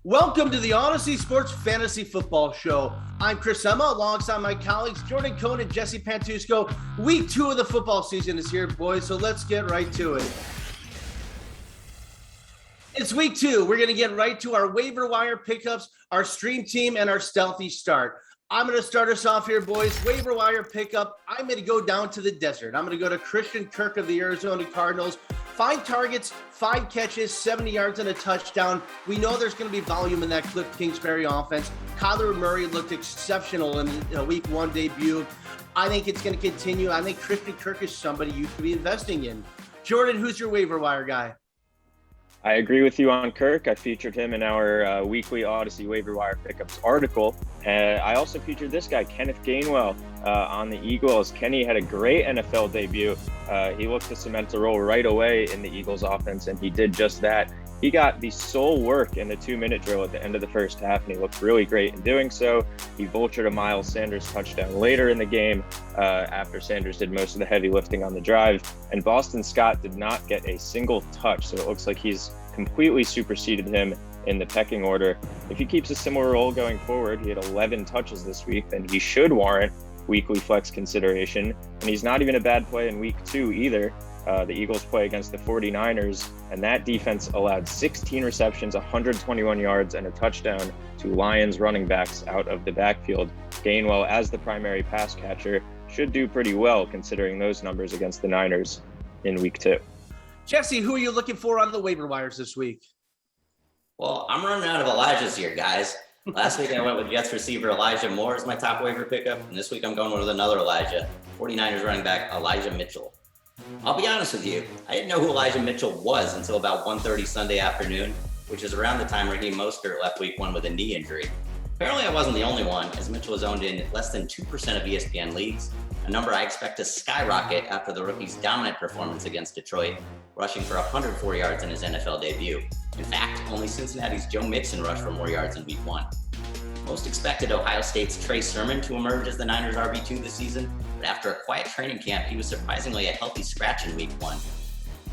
Welcome to the Odyssey Sports Fantasy Football Show. I'm Chris Emma, alongside my colleagues Jordan Cohn and Jesse Pantusco. Week 2 of the football season is here, boys, so let's get right to it. It's week 2. We're going to get right to our waiver wire pickups, our stream team, and our stealthy start. I'm going to start us off here, boys. Waiver wire pickup. I'm going to go down to the desert. I'm going to go to Christian Kirk of the Arizona Cardinals. 5 targets, 5 catches, 70 yards and a touchdown. We know there's going to be volume in that Cliff Kingsbury offense. Kyler Murray looked exceptional in week 1 debut. I think it's going to continue. I think Christian Kirk is somebody you could be investing in. Jordan, who's your waiver wire guy? I agree with you on Kirk. I featured him in our weekly Odyssey waiver wire pickups article. I also featured this guy, Kenneth Gainwell, on the Eagles. Kenny had a great NFL debut. He looked to cement a role right away in the Eagles offense, and he did just that. He got the sole work in the 2-minute drill at the end of the first half, and he looked really great in doing so. He vultured a Miles Sanders touchdown later in the game after Sanders did most of the heavy lifting on the drive. And Boston Scott did not get a single touch, so it looks like he's completely superseded him in the pecking order. If he keeps a similar role going forward, he had 11 touches this week, then he should warrant weekly flex consideration. And he's not even a bad play in week 2 either. The Eagles play against the 49ers, and that defense allowed 16 receptions, 121 yards, and a touchdown to Lions running backs out of the backfield. Gainwell, as the primary pass catcher, should do pretty well considering those numbers against the Niners in week 2. Jesse, who are you looking for on the waiver wires this week? Well, I'm running out of Elijahs here, guys. Last week I went with Jets receiver Elijah Moore as my top waiver pickup, and this week I'm going with another Elijah, 49ers running back Elijah Mitchell. I'll be honest with you, I didn't know who Elijah Mitchell was until about 1:30 Sunday afternoon, which is around the time Raheem Mostert left week 1 with a knee injury. Apparently I wasn't the only one, as Mitchell is owned in less than 2% of ESPN leagues, a number I expect to skyrocket after the rookie's dominant performance against Detroit, rushing for 104 yards in his NFL debut. In fact, only Cincinnati's Joe Mixon rushed for more yards in week 1. Most expected Ohio State's Trey Sermon to emerge as the Niners' RB2 this season, but after a quiet training camp, he was surprisingly a healthy scratch in week 1.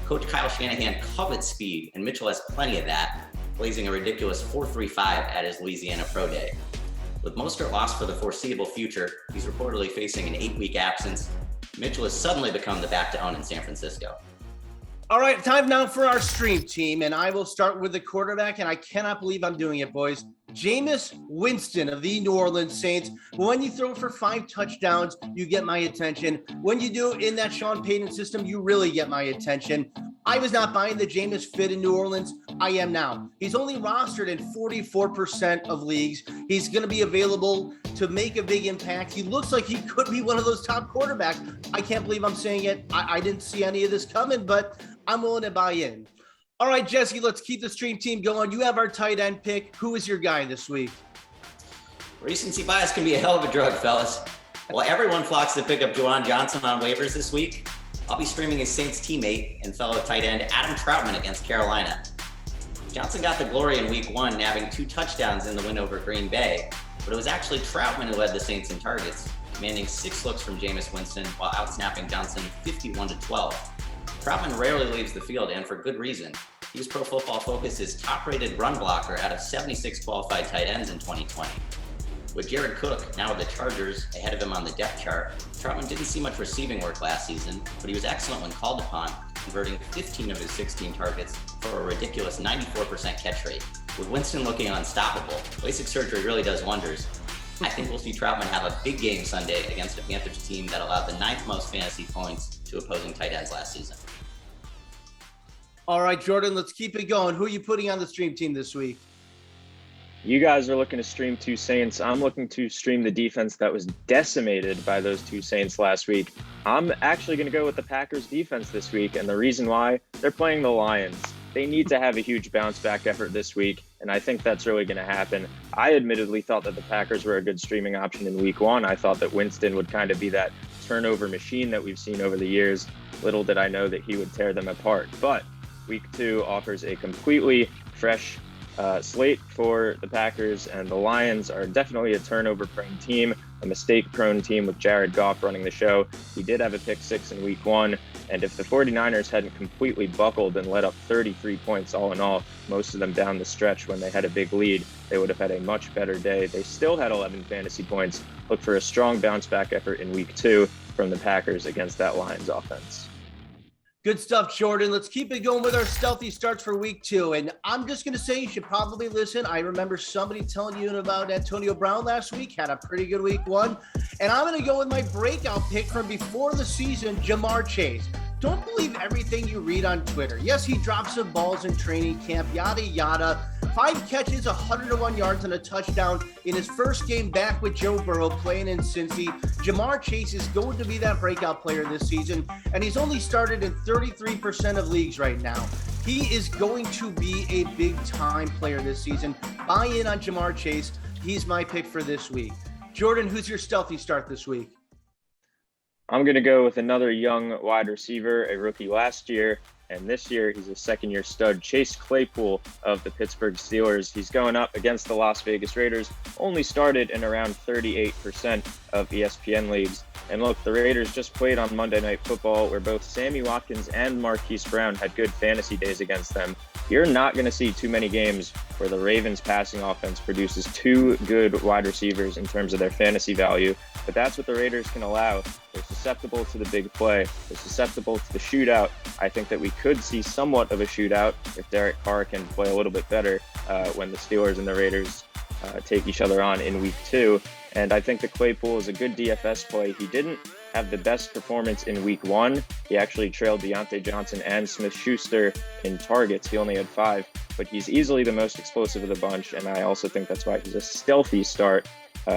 Coach Kyle Shanahan covets speed, and Mitchell has plenty of that, blazing a ridiculous 4.35 at his Louisiana Pro Day. With Mostert lost for the foreseeable future, he's reportedly facing an 8-week absence. Mitchell has suddenly become the back to own in San Francisco. All right, time now for our stream team, and I will start with the quarterback, and I cannot believe I'm doing it, boys. Jameis Winston of the New Orleans Saints. When you throw for 5 touchdowns, you get my attention. When you do it in that Sean Payton system, you really get my attention. I was not buying the Jameis fit in New Orleans. I am now. He's only rostered in 44% of leagues. He's going to be available to make a big impact. He looks like he could be one of those top quarterbacks. I can't believe I'm saying it. I didn't see any of this coming, but I'm willing to buy in. All right, Jesse, let's keep the stream team going. You have our tight end pick. Who is your guy this week? Recency bias can be a hell of a drug, fellas. While everyone flocks to pick up Juwan Johnson on waivers this week, I'll be streaming his Saints teammate and fellow tight end Adam Trautman against Carolina. Johnson got the glory in week 1, nabbing 2 touchdowns in the win over Green Bay, but it was actually Trautman who led the Saints in targets, commanding 6 looks from Jameis Winston while outsnapping Johnson 51-12. Trautman rarely leaves the field, and for good reason. He was Pro Football Focus's top-rated run blocker out of 76 qualified tight ends in 2020. With Jared Cook, now with the Chargers, ahead of him on the depth chart, Trautman didn't see much receiving work last season, but he was excellent when called upon, converting 15 of his 16 targets for a ridiculous 94% catch rate. With Winston looking unstoppable, LASIK surgery really does wonders. I think we'll see Trautman have a big game Sunday against a Panthers team that allowed the 9th most fantasy points to opposing tight ends last season. All right, Jordan, let's keep it going. Who are you putting on the stream team this week? You guys are looking to stream 2 Saints. I'm looking to stream the defense that was decimated by those 2 Saints last week. I'm actually going to go with the Packers defense this week, and the reason why, they're playing the Lions. They need to have a huge bounce back effort this week, and I think that's really going to happen. I admittedly thought that the Packers were a good streaming option in week 1. I thought that Winston would kind of be that turnover machine that we've seen over the years. Little did I know that he would tear them apart. But week 2 offers a completely fresh slate for the Packers, and the Lions are definitely a turnover-prone team, a mistake-prone team with Jared Goff running the show. He did have a pick six in week one, and if the 49ers hadn't completely buckled and let up 33 points all in all, most of them down the stretch when they had a big lead, they would have had a much better day. They still had 11 fantasy points. Look for a strong bounce-back effort in week two from the Packers against that Lions offense. Good stuff, Jordan. Let's keep it going with our stealthy starts for week two. And I'm just going to say you should probably listen. I remember somebody telling you about Antonio Brown last week, had a pretty good week one. And I'm going to go with my breakout pick from before the season, Jamar Chase. Don't believe everything you read on Twitter. Yes, he dropped some balls in training camp, yada, yada. 5 catches, 101 yards, and a touchdown in his first game back with Joe Burrow playing in Cincy. Jamar Chase is going to be that breakout player this season, and he's only started in 33% of leagues right now. He is going to be a big-time player this season. Buy in on Jamar Chase. He's my pick for this week. Jordan, who's your stealthy start this week? I'm going to go with another young wide receiver, a rookie last year, and this year he's a second-year stud, Chase Claypool of the Pittsburgh Steelers. He's going up against the Las Vegas Raiders, only started in around 38% of ESPN leagues. And look, the Raiders just played on Monday Night Football, where both Sammy Watkins and Marquise Brown had good fantasy days against them. You're not going to see too many games where the Ravens passing offense produces two good wide receivers in terms of their fantasy value, but that's what the Raiders can allow. They're susceptible to the big play. They're susceptible to the shootout. I think that we could see somewhat of a shootout if Derek Carr can play a little bit better when the Steelers and the Raiders take each other on in week two. And I think that Claypool is a good DFS play. He didn't have the best performance in week one. He actually trailed Deontay Johnson and Smith-Schuster in targets. He only had 5, but he's easily the most explosive of the bunch. And I also think that's why he's a stealthy start.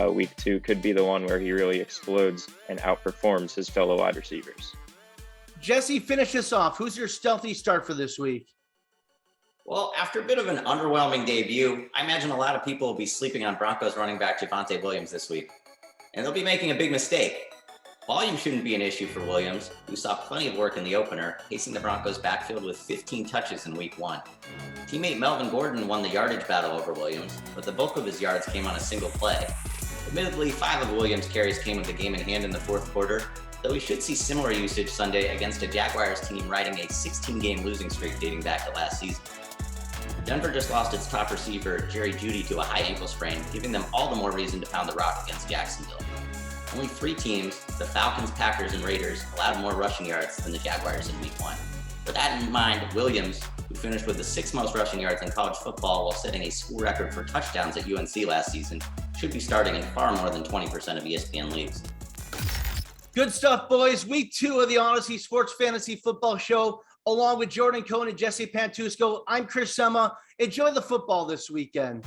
Week two could be the one where he really explodes and outperforms his fellow wide receivers. Jesse, finish this off. Who's your stealthy start for this week? Well, after a bit of an underwhelming debut, I imagine a lot of people will be sleeping on Broncos running back Javonte Williams this week. And they'll be making a big mistake. Volume shouldn't be an issue for Williams, who saw plenty of work in the opener, pacing the Broncos' backfield with 15 touches in week one. Teammate Melvin Gordon won the yardage battle over Williams, but the bulk of his yards came on a single play. Admittedly, 5 of Williams' carries came with the game in hand in the fourth quarter, though we should see similar usage Sunday against a Jaguars team riding a 16-game losing streak dating back to last season. Denver just lost its top receiver, Jerry Jeudy, to a high ankle sprain, giving them all the more reason to pound the rock against Jacksonville. Only 3 teams, the Falcons, Packers, and Raiders, allowed more rushing yards than the Jaguars in week one. With that in mind, Williams, who finished with the 6th most rushing yards in college football while setting a school record for touchdowns at UNC last season, should be starting in far more than 20% of ESPN leagues. Good stuff, boys. Week 2 of the Odyssey Sports Fantasy Football Show, along with Jordan Cohn and Jesse Pantusco. I'm Chris Sema. Enjoy the football this weekend.